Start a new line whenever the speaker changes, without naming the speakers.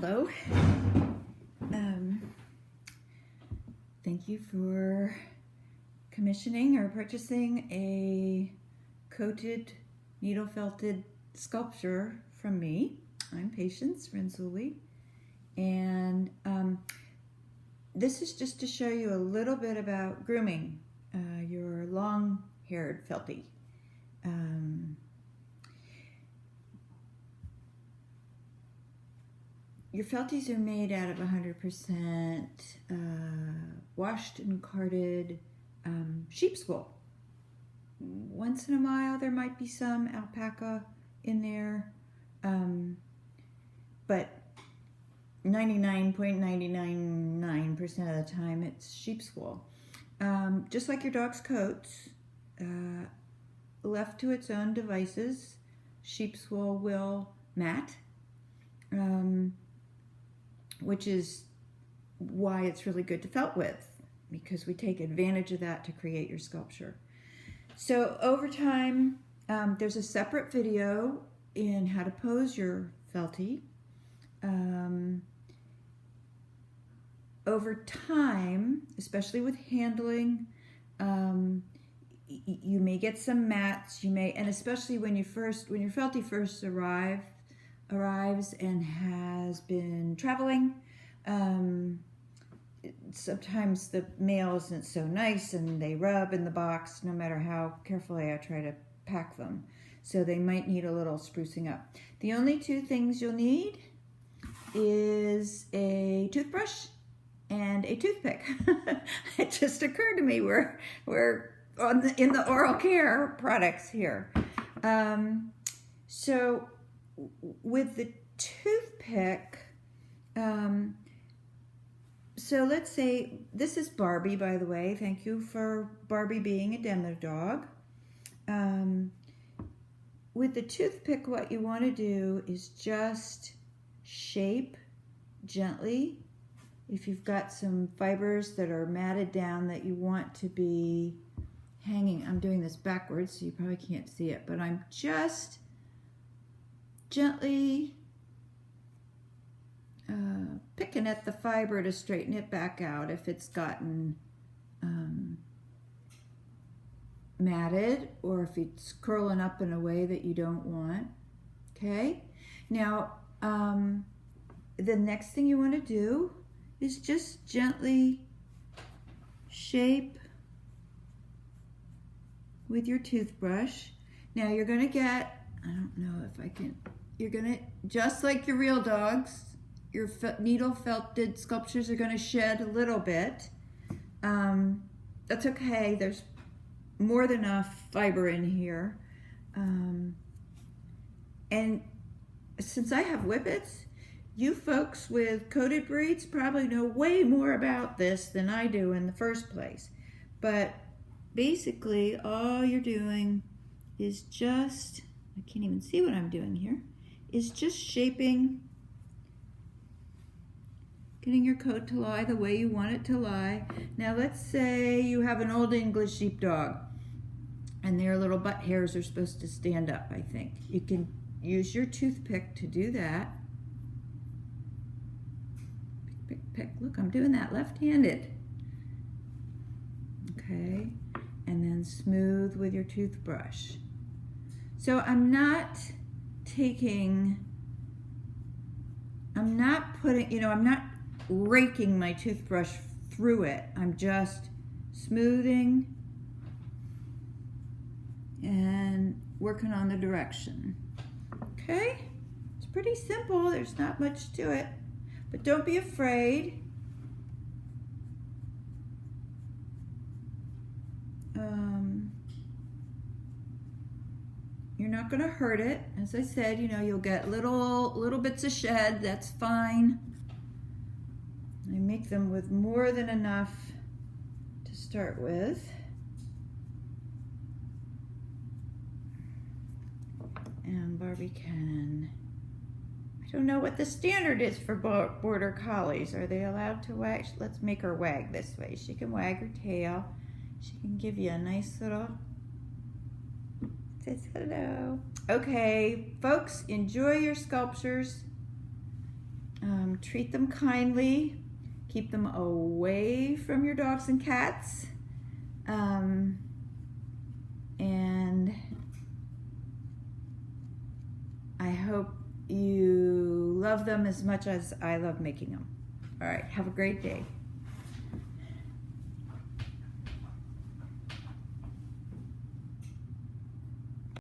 Hello. Thank you for commissioning or purchasing a coated needle felted sculpture from me. I'm Patience Renzulli, and this is just to show you a little bit about grooming your long-haired feltie. Your felties are made out of 100% washed and carded sheep's wool. Once in a while there might be some alpaca in there, but 99.999% of the time it's sheep's wool. Just like your dog's coats, left to its own devices, sheep's wool will mat. Which is why it's really good to felt with, because we take advantage of that to create your sculpture. So over time, there's a separate video in how to pose your feltie. Over time, especially with handling, you may get some mats. And especially when your feltie first arrives and has been traveling, sometimes the mail isn't so nice and they rub in the box no matter how carefully I try to pack them. So they might need a little sprucing up. The only two things you'll need is a toothbrush and a toothpick. It just occurred to me we're in the oral care products here. So with the toothpick, so let's say, this is Barbie, by the way. Thank you for Barbie being a demo dog. With the toothpick, what you want to do is just shape gently. If you've got some fibers that are matted down that you want to be hanging, I'm doing this backwards, so you probably can't see it, but I'm just gently picking at the fiber to straighten it back out if it's gotten matted, or if it's curling up in a way that you don't want. Okay, now the next thing you want to do is just gently shape with your toothbrush. Now you're going to get, I don't know if I can, you're going to, just like your real dogs, your needle felted sculptures are going to shed a little bit. That's okay. There's more than enough fiber in here. And since I have whippets, you folks with coated breeds probably know way more about this than I do in the first place. But basically, all you're doing is just, I can't even see what I'm doing here, is just shaping, getting your coat to lie the way you want it to lie. Now let's say you have an old English sheepdog and their little butt hairs are supposed to stand up, I think. You can use your toothpick to do that. Pick, pick, pick. Look, I'm doing that left-handed. Okay, and then smooth with your toothbrush. So I'm not raking my toothbrush through it. I'm just smoothing and working on the direction. Okay? It's pretty simple. There's not much to it. But don't be afraid. You're not going to hurt it. As I said, you'll get little bits of shed. That's fine. I make them with more than enough to start with. And Barbie can, I don't know what the standard is for border collies. Are they allowed to wag? Let's make her wag this way. She can wag her tail. She can give you a nice little, says hello. Okay, folks, enjoy your sculptures. Treat them kindly. Keep them away from your dogs and cats. And I hope you love them as much as I love making them. All right, have a great day.